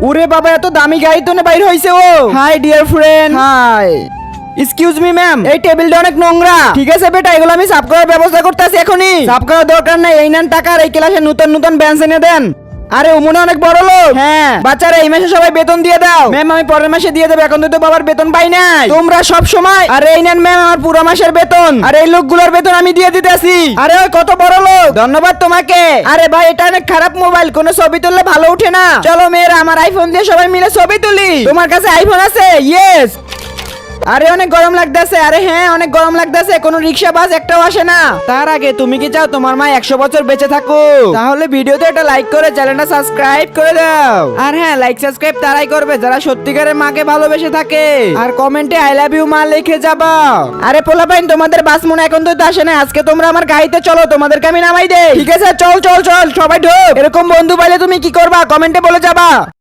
ওরে বাবা, এত দামি গাড়ি তো বাইর হইছে ও। Hi dear friend. Hi, excuse me ma'am, এই টেবিলটা অনেক নোংরা। ঠিক আছে বেটা, এগুলো আমি সাফ করার ব্যবস্থা করতেছি এখনই। সাফ করার দরকার নাই, এই নেন টাকা, আর এই ক্লাসে নতুন নতুন বেঞ্চ এনে দেন। আরে ও মনে অনেক বড় লোক। হ্যাঁ বাচ্চারা, এই মাসে সবাই বেতন দিয়ে দাও। ম্যাম আমি পরের মাসে দিয়ে দেবো, এখন তো বাবার বেতন পাই নাই। তোমরা সব সময়। আরে এই নেন ম্যাম আমার পুরো মাসের বেতন, আর এই লোকগুলোর বেতন আমি দিয়ে দিতেছি। আরে ওই কত বড় লোক, ধন্যবাদ তোমাকে। আরে ভাই এটা অনেক খারাপ মোবাইল, কোনো ছবি তুললে ভালো উঠে না। চলো মেয়েরা, আমার আইফোন দিয়ে সবাই মিলে ছবি তুলি। তোমার কাছে আইফোন আছে? ইয়েস। আরে অনেক গরম লাগতেছে। আরে হ্যাঁ অনেক গরম লাগতেছে, কোনো রিক্সা বাস একটাও আসে না। তার আগে তুমি কি চাও তোমার মা 100 বছর বেঁচে থাকুক? তাহলে ভিডিওতে একটা লাইক করে চ্যানেলটা সাবস্ক্রাইব করে দাও। আর হ্যাঁ, লাইক সাবস্ক্রাইব তারাই করবে যারা সত্যিকারের মাকে ভালোবেসে থাকে। আর কমেন্টে আই লাভ ইউ মা লিখে যাবা। আরে পোলাপাইন, তোমাদের বাস মনে এখন তো আসে না, আজকে তোমরা আমার গাড়িতে চলো, তোমাদেরকে আমি নামাই দেই। ঠিক আছে চল চল চল, সবাই ঢোক। এরকম বন্ধু পাইলে তুমি কি করবা কমেন্টে বলে যাবা।